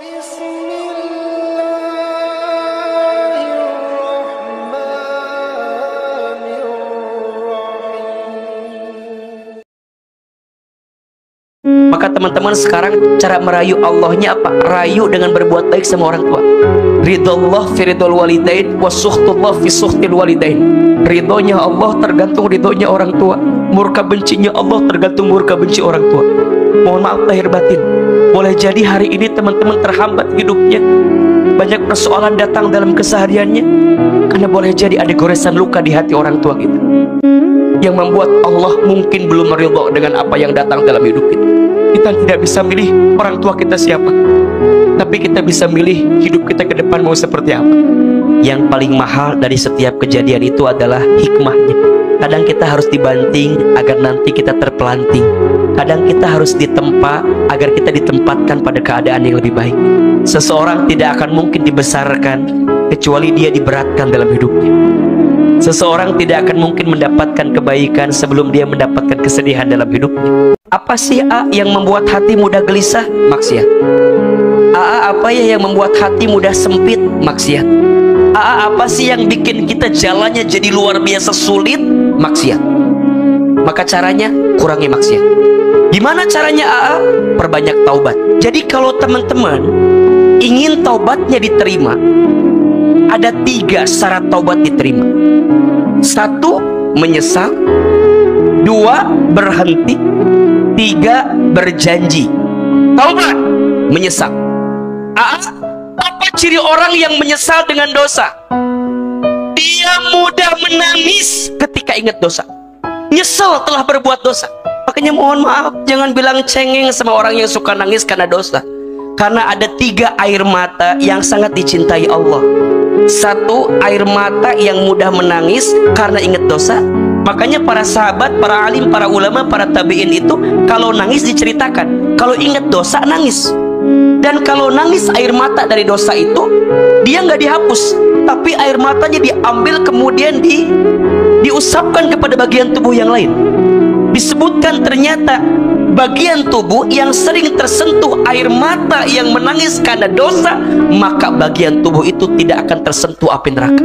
Maka teman-teman sekarang cara merayu Allahnya apa? Rayu dengan berbuat baik sama orang tua. Ridullah fi ridul walidain wa sukhtullah fi sukhtil walidain. Ridhonya Allah tergantung ridhonya orang tua. Murka bencinya Allah tergantung murka benci orang tua. Mohon maaf lahir batin. Boleh jadi hari ini teman-teman terhambat hidupnya, banyak persoalan datang dalam kesehariannya, karena boleh jadi ada goresan luka di hati orang tua kita, yang membuat Allah mungkin belum meridho dengan apa yang datang dalam hidup kita. Kita tidak bisa milih orang tua kita siapa, tapi kita bisa milih hidup kita ke depan mau seperti apa. Yang paling mahal dari setiap kejadian itu adalah hikmahnya. Kadang kita harus dibanting agar nanti kita terpelanting. Kadang kita harus ditempa agar kita ditempatkan pada keadaan yang lebih baik. Seseorang tidak akan mungkin dibesarkan kecuali dia diberatkan dalam hidupnya. Seseorang tidak akan mungkin mendapatkan kebaikan sebelum dia mendapatkan kesedihan dalam hidupnya. Apa sih yang membuat hati mudah gelisah? Maksiat. Apa ya yang membuat hati mudah sempit? Maksiat. Apa sih yang bikin kita jalannya jadi luar biasa sulit? Maksiat. Maka caranya kurangi maksiat. Gimana caranya? Perbanyak taubat. Jadi kalau teman-teman ingin taubatnya diterima, ada 3 syarat taubat diterima. 1, menyesal. 2, berhenti. 3, berjanji. Taubat, menyesal. Apa ciri orang yang menyesal dengan dosa? Dia mudah menangis ketika ingat dosa. Nyesel telah berbuat dosa. Makanya mohon maaf, jangan bilang cengeng sama orang yang suka nangis karena dosa. Karena ada 3 air mata yang sangat dicintai Allah. 1, air mata yang mudah menangis karena ingat dosa. Makanya para sahabat, para alim, para ulama, para tabi'in itu kalau nangis diceritakan, kalau ingat dosa nangis. Dan kalau nangis air mata dari dosa itu, dia nggak dihapus, tapi air matanya diambil kemudian diusapkan kepada bagian tubuh yang lain. Disebutkan ternyata bagian tubuh yang sering tersentuh air mata yang menangis karena dosa, maka bagian tubuh itu tidak akan tersentuh api neraka.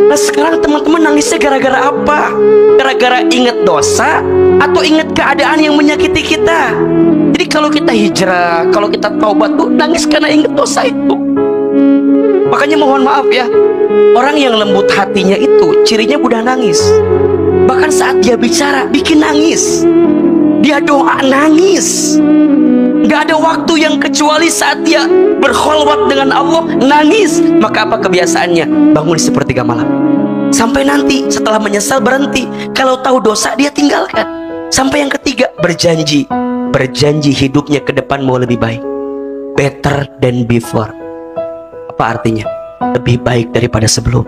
Nah sekarang teman-teman nangisnya gara-gara apa? Gara-gara ingat dosa atau ingat keadaan yang menyakiti kita? Jadi kalau kita hijrah, kalau kita taubat tuh nangis karena ingat dosa itu. Makanya mohon maaf ya, orang yang lembut hatinya itu cirinya mudah nangis. Bahkan saat dia bicara bikin nangis, dia doa nangis. Gak ada waktu yang kecuali saat dia berkholwat dengan Allah nangis. Maka apa kebiasaannya? Bangun di sepertiga malam. Sampai nanti setelah menyesal berhenti. Kalau tahu dosa dia tinggalkan. Sampai yang ketiga, berjanji. Berjanji hidupnya ke depan mau lebih baik. Better than before. Apa artinya? Lebih baik daripada sebelum.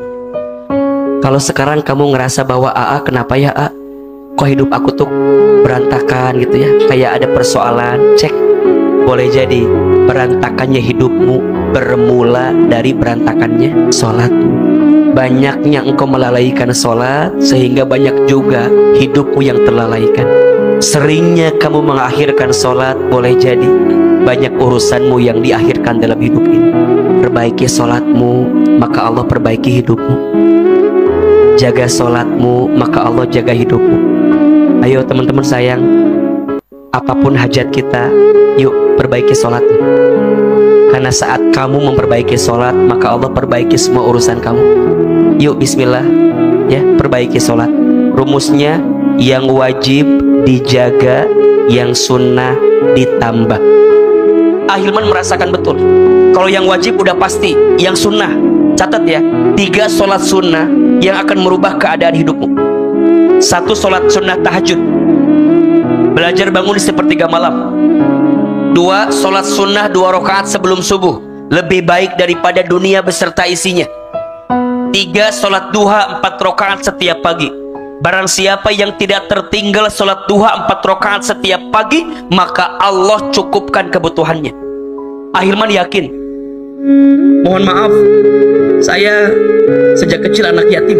Kalau sekarang kamu ngerasa bahwa kenapa ya kok hidup aku tuh berantakan gitu ya, kayak ada persoalan, cek. Boleh jadi berantakannya hidupmu bermula dari berantakannya sholatmu. Banyaknya engkau melalaikan sholat sehingga banyak juga hidupmu yang terlalaikan. Seringnya kamu mengakhirkan sholat, boleh jadi banyak urusanmu yang diakhirkan dalam hidup ini. Perbaiki sholatmu, maka Allah perbaiki hidupmu. Jaga sholatmu, maka Allah jaga hidupmu. Ayo teman-teman sayang, apapun hajat kita, yuk perbaiki sholatnya. Karena saat kamu memperbaiki sholat, maka Allah perbaiki semua urusan kamu. Yuk bismillah, ya perbaiki sholat. Rumusnya, yang wajib dijaga, yang sunnah ditambah. Ahilman merasakan betul. Kalau yang wajib udah pasti, yang sunnah, catat ya, 3 sholat sunnah yang akan merubah keadaan hidupmu. 1, sholat sunnah tahajud, belajar bangun di sepertiga malam. 2, sholat sunnah 2 rakaat sebelum subuh, lebih baik daripada dunia beserta isinya. 3, sholat duha 4 rakaat setiap pagi. Barang siapa yang tidak tertinggal sholat duha 4 rakaat setiap pagi, maka Allah cukupkan kebutuhannya. Ahilman yakin. Mohon maaf, saya sejak kecil anak yatim.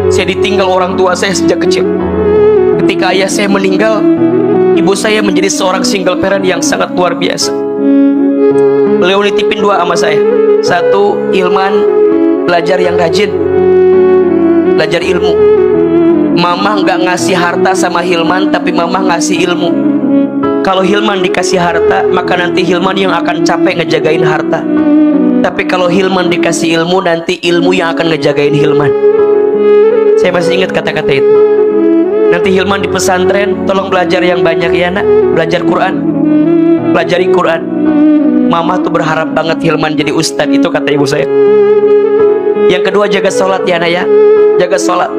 Saya ditinggal orang tua saya sejak kecil. Ketika ayah saya meninggal, ibu saya menjadi seorang single parent yang sangat luar biasa. Beliau nitipin dua sama saya. Satu, Hilman belajar yang rajin, belajar ilmu. Mama nggak ngasih harta sama Hilman, tapi mama ngasih ilmu. Kalau Hilman dikasih harta, maka nanti Hilman yang akan capek ngejagain harta. Tapi kalau Hilman dikasih ilmu, nanti ilmu yang akan ngejagain Hilman. Saya masih ingat kata-kata itu. Nanti Hilman di pesantren, tolong belajar yang banyak ya nak. Belajar Quran, pelajari Quran. Mama tuh berharap banget Hilman jadi ustadz, itu kata ibu saya. Yang kedua, jaga sholat ya nak ya, jaga sholat.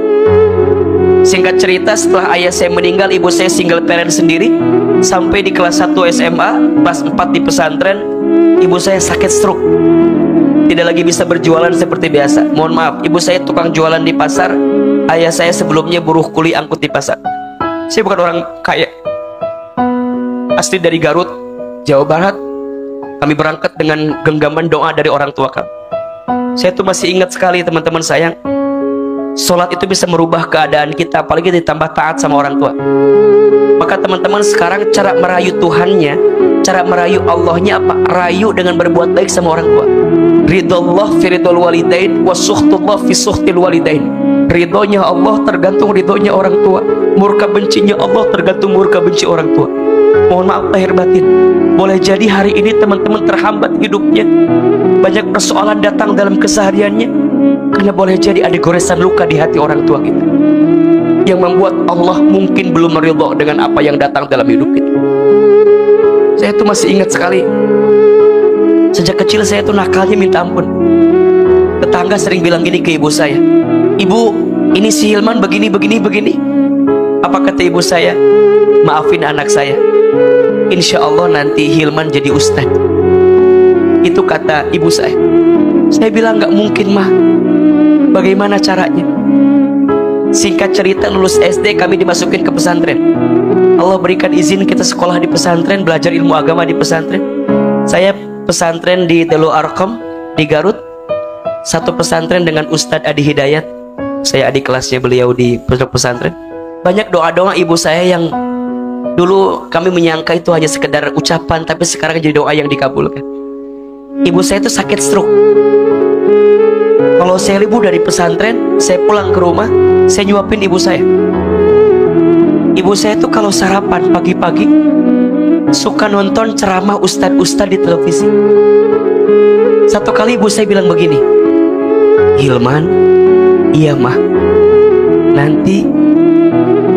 Singkat cerita, setelah ayah saya meninggal, ibu saya single parent sendiri. Sampai di kelas 1 SMA, kelas 4 di pesantren, ibu saya sakit stroke. Tidak lagi bisa berjualan seperti biasa. Mohon maaf, ibu saya tukang jualan di pasar. Ayah saya sebelumnya buruh kuli angkut di pasar. Saya bukan orang kaya, asli dari Garut, Jawa Barat. Kami berangkat dengan genggaman doa dari orang tua kami. Saya tuh masih ingat sekali teman-teman sayang, sholat itu bisa merubah keadaan kita, apalagi ditambah taat sama orang tua. Maka teman-teman sekarang cara merayu Tuhannya, cara merayu Allahnya apa? Rayu dengan berbuat baik sama orang tua. Ridallah fi ridul walidain wa sukhtullah fi sukhtil walidain. Ridhonya Allah tergantung ridhonya orang tua. Murka bencinya Allah tergantung murka benci orang tua. Mohon maaf lahir batin, boleh jadi hari ini teman-teman terhambat hidupnya, banyak persoalan datang dalam kesehariannya, karena boleh jadi ada goresan luka di hati orang tua kita, yang membuat Allah mungkin belum meridho dengan apa yang datang dalam hidup kita. Saya tuh masih ingat sekali, sejak kecil saya tuh nakalnya minta ampun. Tetangga sering bilang gini ke ibu saya, "Ibu, ini si Hilman begini, begini, begini." Apa kata ibu saya? "Maafin anak saya, insya Allah nanti Hilman jadi ustadz." Itu kata ibu saya. Saya bilang, "Gak mungkin mah, bagaimana caranya?" Singkat cerita, lulus SD kami dimasukin ke pesantren. Allah berikan izin kita sekolah di pesantren, belajar ilmu agama di pesantren. Saya pesantren di Darul Arqam di Garut, satu pesantren dengan Ustadz Adi Hidayat. Saya adik kelasnya beliau di pondok pesantren. Banyak doa-doa ibu saya yang dulu kami menyangka itu hanya sekedar ucapan, tapi sekarang jadi doa yang dikabulkan. Ibu saya itu sakit stroke. Kalau saya libur dari pesantren, saya pulang ke rumah, saya nyuapin ibu saya. Ibu saya itu kalau sarapan pagi-pagi suka nonton ceramah ustadz-ustadz di televisi. Satu kali ibu saya bilang begini, "Hilman, iya mah, nanti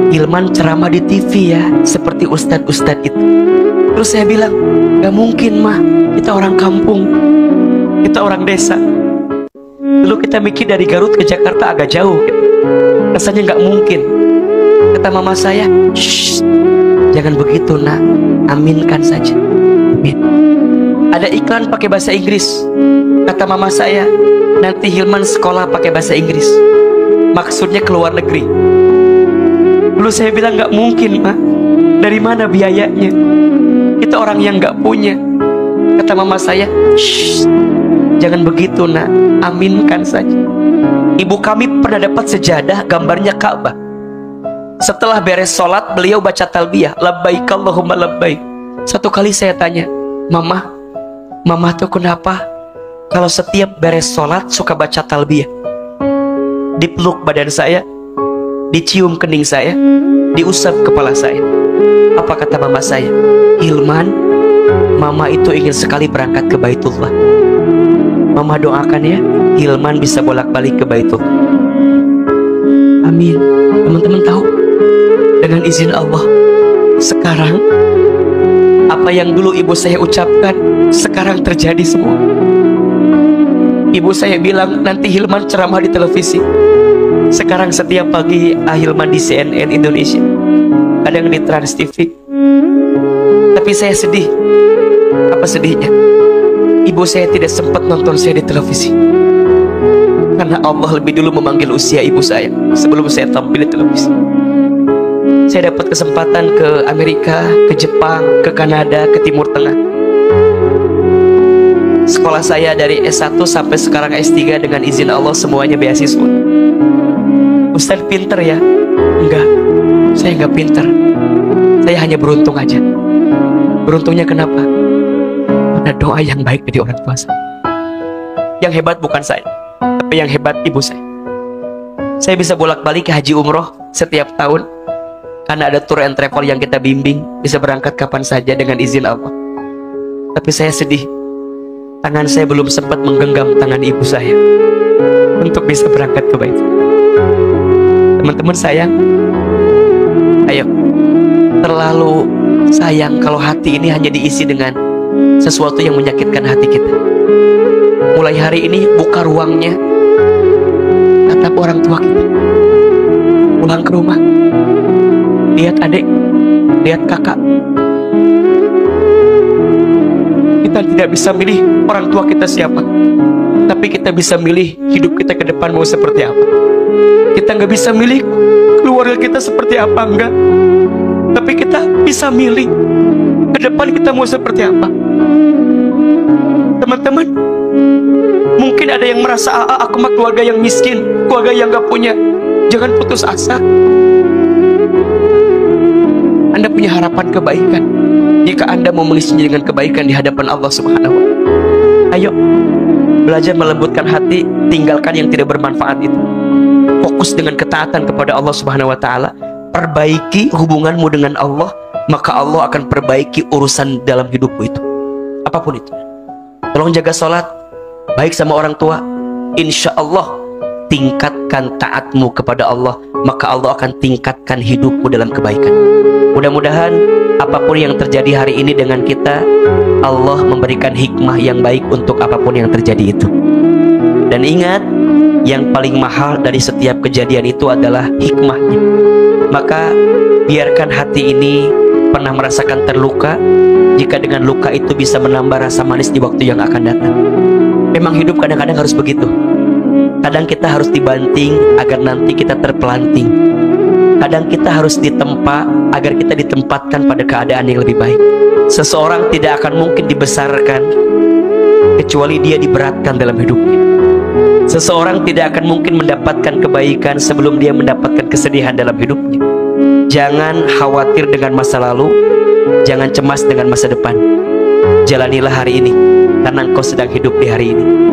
Hilman ceramah di TV ya, seperti ustadz-ustadz itu." Terus saya bilang, "Gak mungkin mah, kita orang kampung, kita orang desa." Dulu kita mikir dari Garut ke Jakarta agak jauh, rasanya gak mungkin. Kata mama saya, "Shh, jangan begitu nak, aminkan saja, amin." Ada iklan pakai bahasa Inggris. Kata mama saya, "Nanti Hilman sekolah pakai bahasa Inggris, maksudnya ke luar negeri." Dulu saya bilang, "Gak mungkin ma, dari mana biayanya? Kita orang yang gak punya." Kata mama saya, "Shh, jangan begitu nak, aminkan saja." Ibu kami pernah dapat sejadah gambarnya Ka'bah. Setelah beres sholat, beliau baca talbiyah, labbaik Allahumma labbaik. Satu kali saya tanya, Mama tuh kenapa kalau setiap beres sholat suka baca talbiyah?" Dipeluk badan saya, dicium kening saya, diusap kepala saya. Apa kata mama saya? "Hilman, mama itu ingin sekali berangkat ke Baitullah. Mama doakan ya, Hilman bisa bolak-balik ke Baitullah." Amin. Teman-teman tahu, dengan izin Allah, sekarang apa yang dulu ibu saya ucapkan sekarang terjadi semua. Ibu saya bilang nanti Hilman ceramah di televisi. Sekarang setiap pagi Hilman di CNN Indonesia, kadang di Trans TV. Tapi saya sedih. Apa sedihnya? Ibu saya tidak sempat nonton saya di televisi, karena Allah lebih dulu memanggil usia ibu saya sebelum saya tampil di televisi. Saya dapat kesempatan ke Amerika, ke Jepang, ke Kanada, ke Timur Tengah. Sekolah saya dari S1 sampai sekarang S3 dengan izin Allah semuanya beasiswa. Ustaz pinter ya? Enggak, saya enggak pinter. Saya hanya beruntung aja. Beruntungnya kenapa? karena doa yang baik dari orang tua saya. Yang hebat bukan saya, tapi yang hebat ibu saya. Saya bisa bolak-balik ke haji umroh setiap tahun karena ada tour and travel yang kita bimbing, bisa berangkat kapan saja dengan izin Allah. Tapi saya sedih, tangan saya belum sempat menggenggam tangan ibu saya untuk bisa berangkat ke Bait. Teman-teman sayang, ayo, terlalu sayang kalau hati ini hanya diisi dengan sesuatu yang menyakitkan hati kita. Mulai hari ini buka ruangnya, tatap orang tua kita. Pulang ke rumah, lihat adik, lihat kakak. Kita tidak bisa milih orang tua kita siapa, tapi kita bisa milih hidup kita ke depan mau seperti apa. Kita nggak bisa milih keluarga kita seperti apa, enggak. Tapi kita bisa milih ke depan kita mau seperti apa. Teman-teman, mungkin ada yang merasa, aku mah keluarga yang miskin, keluarga yang gak punya. Jangan putus asa. Anda punya harapan kebaikan jika Anda mau mengisinya dengan kebaikan di hadapan Allah Subhanahu wa Ta'ala. Ayo, belajar melembutkan hati, tinggalkan yang tidak bermanfaat itu. Fokus dengan ketaatan kepada Allah Subhanahu wa Ta'ala. Perbaiki hubunganmu dengan Allah, maka Allah akan perbaiki urusan dalam hidupmu itu, apapun itu. Tolong jaga sholat, baik sama orang tua. Insya Allah tingkatkan taatmu kepada Allah, maka Allah akan tingkatkan hidupmu dalam kebaikan. Mudah-mudahan apapun yang terjadi hari ini dengan kita, Allah memberikan hikmah yang baik untuk apapun yang terjadi itu. Dan ingat, yang paling mahal dari setiap kejadian itu adalah hikmahnya. Maka biarkan hati ini pernah merasakan terluka, jika dengan luka itu bisa menambah rasa manis di waktu yang akan datang. Memang hidup kadang-kadang harus begitu. Kadang kita harus dibanting agar nanti kita terpelanting. Kadang kita harus ditempa agar kita ditempatkan pada keadaan yang lebih baik. Seseorang tidak akan mungkin dibesarkan kecuali dia diberatkan dalam hidupnya. Seseorang tidak akan mungkin mendapatkan kebaikan sebelum dia mendapatkan kesedihan dalam hidupnya. Jangan khawatir dengan masa lalu, jangan cemas dengan masa depan. Jalanilah hari ini, karena engkau sedang hidup di hari ini.